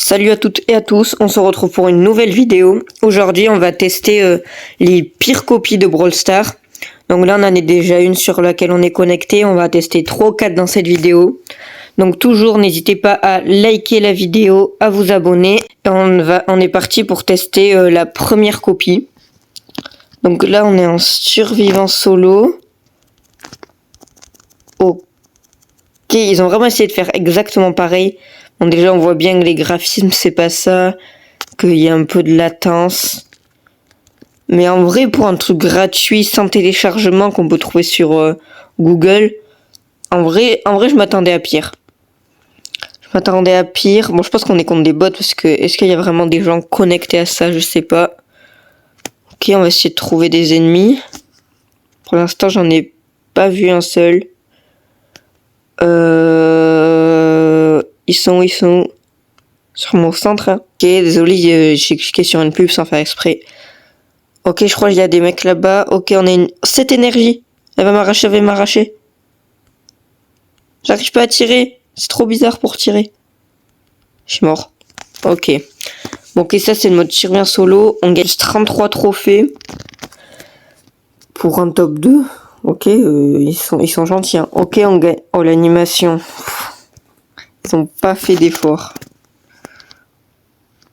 Salut à toutes et à tous, on se retrouve pour une nouvelle vidéo. Aujourd'hui on va tester les pires copies de Brawl Stars. Donc là on en a déjà une sur laquelle on est connecté, on va tester 3 ou 4 dans cette vidéo. Donc toujours n'hésitez pas à liker la vidéo, à vous abonner. On est parti pour tester la première copie. Donc là on est en survivant solo. Ok, ils ont vraiment essayé de faire exactement pareil. Bon, déjà on voit bien que les graphismes c'est pas ça, qu'il y a un peu de latence. Mais en vrai, pour un truc gratuit sans téléchargement qu'on peut trouver sur Google, en vrai je m'attendais à pire. Bon, je pense qu'on est contre des bots parce que est-ce qu'il y a vraiment des gens connectés à ça? Je sais pas. Ok, on va essayer de trouver des ennemis. Pour l'instant, j'en ai pas vu un seul. Ils sont où? Sur mon centre. Hein. Ok, désolé, j'ai cliqué sur une pub sans faire exprès. Ok, je crois qu'il y a des mecs là-bas. Ok, on a cette énergie. Elle va m'arracher. J'arrive pas à tirer. C'est trop bizarre pour tirer. Je suis mort. Ok. Bon, ok, ça c'est le mode survient solo. On gagne 33 trophées. Pour un top 2. Ok, ils sont gentils. Hein. Ok, on gagne. Oh, l'animation. Ils ont pas fait d'effort.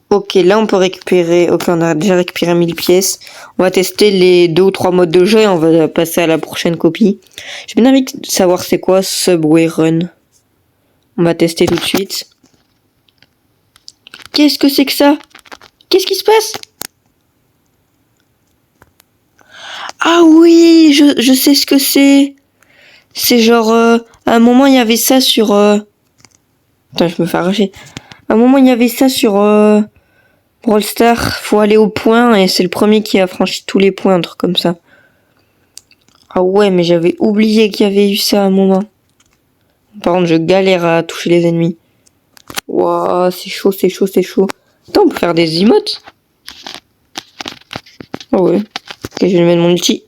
Ok, là on peut récupérer. Ok, on a déjà récupéré 1000 pièces. On va tester les 2 ou 3 modes de jeu et on va passer à la prochaine copie. J'ai bien envie de savoir c'est quoi Subway Run. On va tester tout de suite. Qu'est-ce que c'est que ça? Qu'est-ce qui se passe? Ah oui, je sais ce que c'est. C'est genre, à un moment il y avait ça sur... Attends, je me fais arracher. À un moment il y avait ça sur Brawl Stars. Faut aller au point et c'est le premier qui a franchi tous les points, un truc comme ça. Ah ouais, mais j'avais oublié qu'il y avait eu ça à un moment. Par contre, je galère à toucher les ennemis. Waouh, c'est chaud. Attends, on peut faire des emotes. Ah ouais. Ok, je vais mettre mon ulti.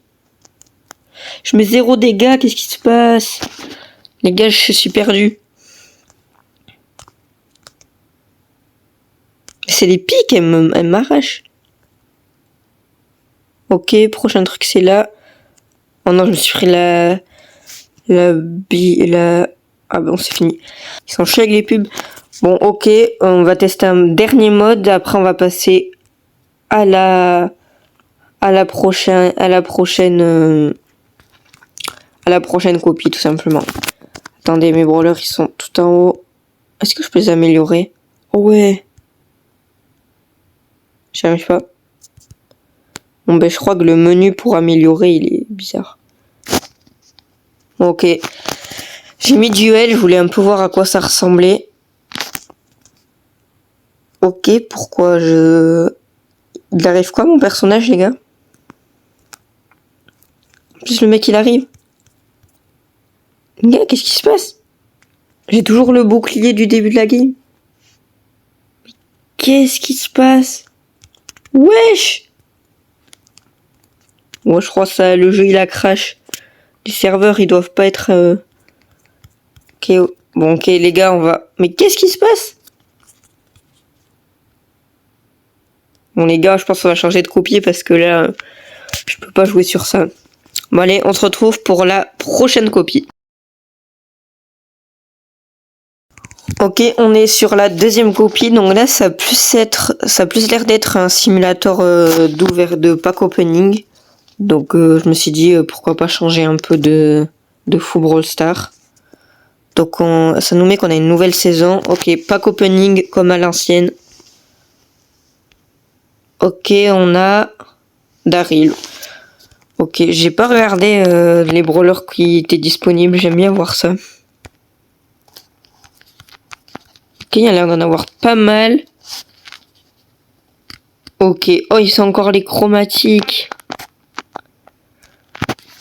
Je mets 0 dégâts, qu'est-ce qui se passe? Les gars, je suis perdu. C'est des pics, elles m'arrachent. Ok, prochain truc, c'est là. Oh non, je me suis pris Ah bon, c'est fini. Ils sont chauds avec les pubs. Bon, ok, on va tester un dernier mode. Après, on va passer à la prochaine copie, tout simplement. Attendez, mes brawlers, ils sont tout en haut. Est-ce que je peux les améliorer? Oh ouais. J'y arrive pas. Bon, ben, je crois que le menu pour améliorer, il est bizarre. Ok. J'ai mis duel, je voulais un peu voir à quoi ça ressemblait. Ok, pourquoi Il arrive quoi, mon personnage, les gars? En plus, le mec, il arrive. Les gars, qu'est-ce qui se passe? J'ai toujours le bouclier du début de la game. Qu'est-ce qui se passe? Wesh! Moi, je crois que ça, le jeu, il a crash. Les serveurs, ils doivent pas être... Ok, bon, ok, les gars, on va... Mais qu'est-ce qui se passe? Bon, les gars, je pense qu'on va changer de copier parce que là, je peux pas jouer sur ça. Bon, allez, on se retrouve pour la prochaine copie. Ok, on est sur la deuxième copie. Donc là, ça a plus l'air d'être un simulateur de pack opening. Donc, je me suis dit, pourquoi pas changer un peu de fou Brawl Stars. Donc, ça nous met qu'on a une nouvelle saison. Ok, pack opening comme à l'ancienne. Ok, on a Daryl. Ok, j'ai pas regardé les brawlers qui étaient disponibles. J'aime bien voir ça. Ok, il y a l'air d'en avoir pas mal. Ok, oh, ils sont encore les chromatiques.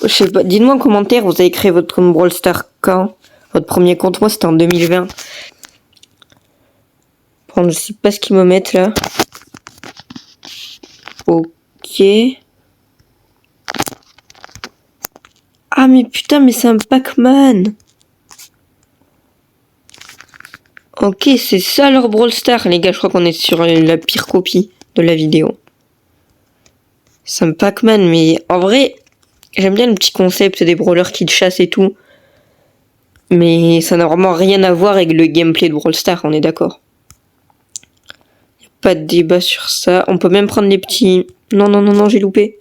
Je sais pas, dites-moi en commentaire, vous avez créé votre compte Brawl Stars quand? Votre premier compte, moi c'était en 2020. Bon, je sais pas ce qu'ils me mettent là. Ok. Ah mais putain, mais c'est un Pac-Man. Ok, c'est ça leur Brawl Stars. Les gars, je crois qu'on est sur la pire copie de la vidéo. C'est un Pac-Man, mais en vrai, j'aime bien le petit concept des brawlers qui te chassent et tout. Mais ça n'a vraiment rien à voir avec le gameplay de Brawl Stars, on est d'accord. Y a pas de débat sur ça. On peut même prendre les petits... Non, non, non, non, j'ai loupé.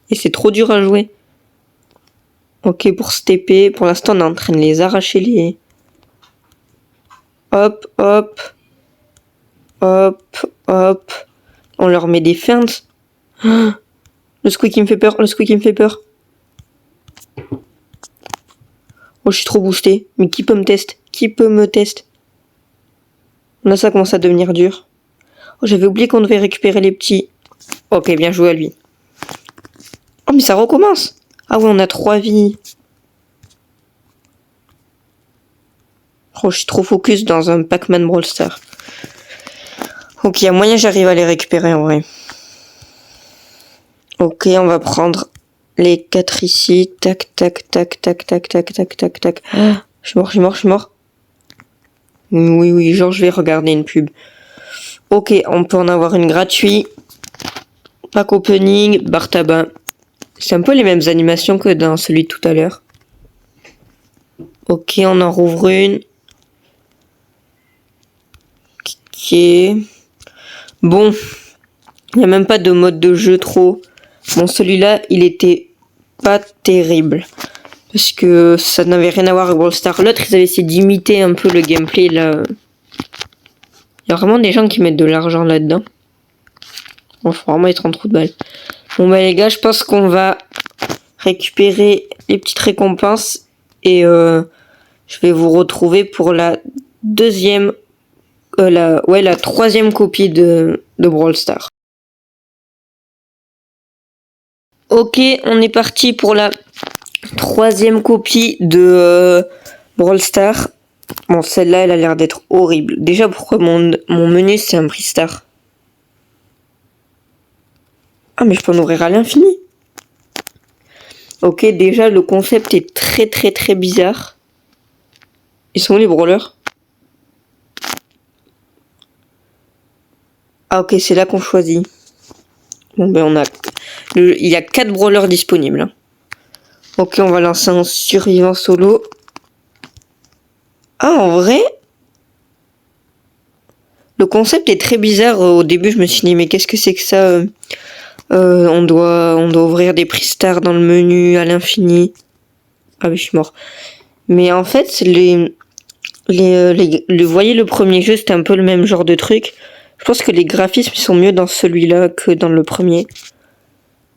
Et c'est trop dur à jouer. Ok, pour se TP, pour l'instant, on est en train de les arracher les... Hop, hop. Hop, hop. On leur met des feintes. Oh, le squeak il me fait peur, le squeak il me fait peur. Oh, je suis trop boosté. Mais qui peut me tester? Qui peut me tester? Là, ça commence à devenir dur. Oh, j'avais oublié qu'on devait récupérer les petits. Ok, bien joué à lui. Oh, mais ça recommence. Ah ouais, on a 3 vies. Oh, je suis trop focus dans un Pac-Man Brawl Stars. Ok, il y a moyen j'arrive à les récupérer en vrai. Ok, on va prendre les 4 ici. Tac, tac, tac, tac, tac, tac, tac, tac, tac. Ah, je suis mort, je suis mort, je suis mort. Oui, oui, genre je vais regarder une pub. Ok, on peut en avoir une gratuite. Pack opening, bar tabac. C'est un peu les mêmes animations que dans celui de tout à l'heure. Ok, on en rouvre une. Ok. Bon. Il n'y a même pas de mode de jeu trop. Bon, celui-là, il était pas terrible. Parce que ça n'avait rien à voir avec Brawl Stars. L'autre, ils avaient essayé d'imiter un peu le gameplay, là. Il y a vraiment des gens qui mettent de l'argent là-dedans. Bon, faut vraiment être en trou de balle. Bon, bah les gars, je pense qu'on va récupérer les petites récompenses. Et je vais vous retrouver pour la deuxième... la troisième copie de Brawl Stars. Ok, on est parti pour la troisième copie de Brawl Stars. Bon, celle-là, elle a l'air d'être horrible. Déjà, pourquoi mon menu, c'est un prix star? Ah, mais je peux en ouvrir à l'infini. Ok, déjà, le concept est très, très, très bizarre. Ils sont où, les brawlers? Ah, ok, c'est là qu'on choisit. Bon, ben, on a... il y a 4 brawlers disponibles. Ok, on va lancer un survivant solo. Ah, en vrai, le concept est très bizarre. Au début, je me suis dit, mais qu'est-ce que c'est que ça? On doit ouvrir des prix stars dans le menu à l'infini. Ah oui, je suis mort. Mais en fait, vous voyez, le premier jeu, c'était un peu le même genre de truc. Je pense que les graphismes sont mieux dans celui-là que dans le premier.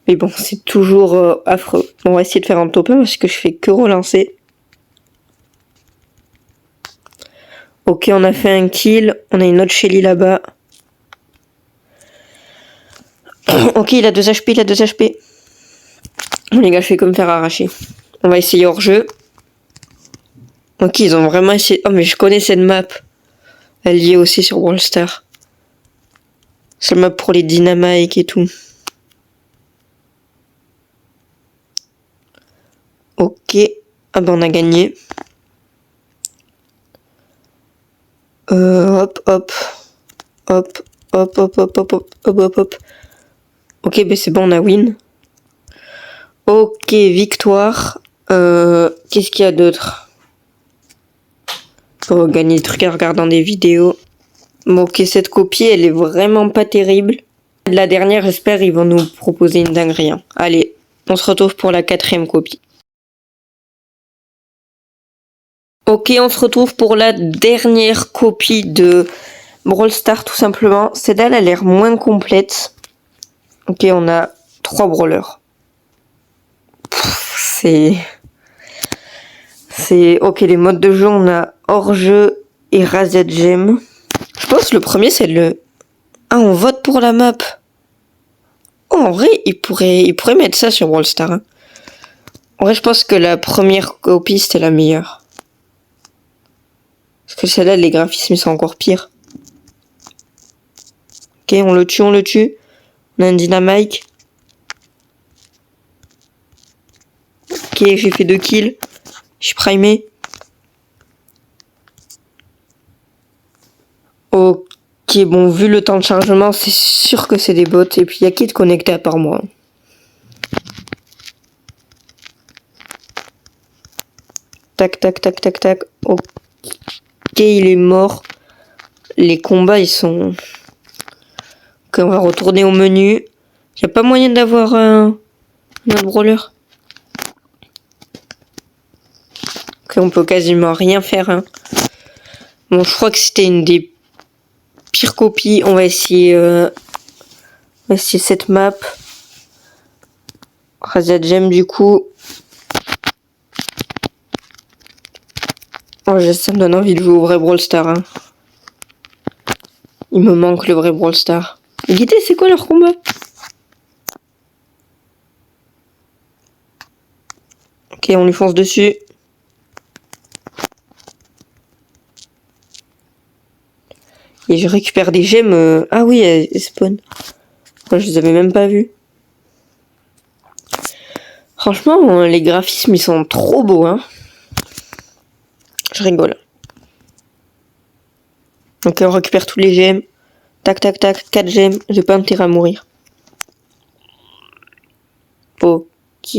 Mais bon, c'est toujours affreux. Bon, on va essayer de faire un top 1 parce que je fais que relancer. Ok, on a fait un kill. On a une autre Shelly là-bas. Ok, il a 2 HP, il a 2 HP. Les gars, je fais comme faire arracher. On va essayer hors jeu. Ok, ils ont vraiment essayé... Oh, mais je connais cette map. Elle y est aussi sur Brawl Stars. C'est la map pour les dynamiques et tout. Ok. Ah ben, on a gagné. Hop, hop. Hop, hop, hop, hop, hop, hop, hop, hop, hop. Ok, ben c'est bon, on a win. Ok, victoire. Qu'est-ce qu'il y a d'autre? Pour gagner des trucs en regardant des vidéos. Bon, ok, cette copie, elle est vraiment pas terrible. La dernière, j'espère, ils vont nous proposer une dinguerie. Hein. Allez, on se retrouve pour la 4e copie. Ok, on se retrouve pour la dernière copie de Brawl Stars, tout simplement. Celle-là, elle a l'air moins complète. Ok, on a 3 brawlers. C'est... Ok, les modes de jeu, on a hors-jeu et Razed Gem. Je pense que le premier, c'est le... Ah, on vote pour la map. Oh, en vrai, il pourrait mettre ça sur Brawl Stars. Hein. En vrai, je pense que la première copie, c'était la meilleure. Parce que celle-là, les graphismes sont encore pires. Ok, on le tue, on le tue. On a un dynamite. Ok, j'ai fait 2 kills. Je suis primé. Ok, bon, vu le temps de chargement, c'est sûr que c'est des bots. Et puis, il y a qui est connecté à part moi? Tac, tac, tac, tac, tac. Ok, il est mort. Les combats, ils sont... Ok, on va retourner au menu. Y a pas moyen d'avoir un autre brawler? Ok, on peut quasiment rien faire. Hein. Bon, je crois que c'était une des pires copies. On va essayer cette map. Razia Gem du coup. Oh, ça me donne envie de jouer au vrai Brawl Stars. Hein. Il me manque le vrai Brawl Stars. Guité, c'est quoi leur combat? Ok, on lui fonce dessus. Et je récupère des gemmes. Ah oui, elles spawn. Moi, je les avais même pas vues. Franchement, les graphismes, ils sont trop beaux. Hein. Je rigole. Ok, on récupère tous les gemmes. Tac, tac, tac. 4 gemmes. J'ai pas intérêt à mourir. Ok.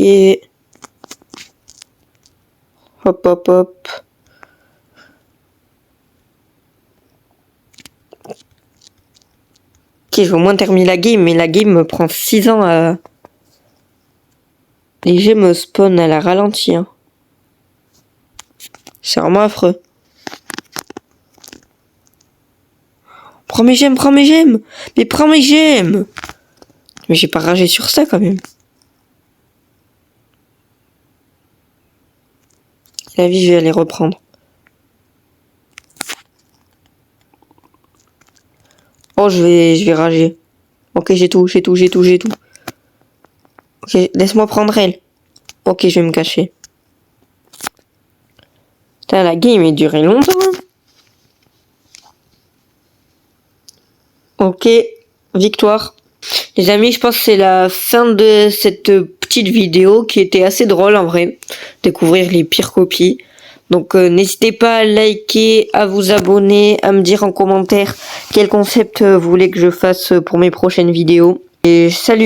Hop, hop, hop. Ok, je vais au moins terminer la game, mais la game me prend 6 ans à... Les gemmes spawn à la ralentie. Hein. C'est vraiment affreux. Prends mes gemmes, prends mes gemmes. Mais prends mes gemmes. Mais j'ai pas ragé sur ça quand même. La vie, je vais aller reprendre. Oh, je vais rager. Ok, j'ai tout. Ok, laisse-moi prendre elle. Ok, je vais me cacher. Putain, la game est durée longtemps. Hein. Ok, victoire. Les amis, je pense que c'est la fin de cette petite vidéo qui était assez drôle en vrai. Découvrir les pires copies. Donc n'hésitez pas à liker, à vous abonner, à me dire en commentaire quel concept vous voulez que je fasse pour mes prochaines vidéos. Et salut!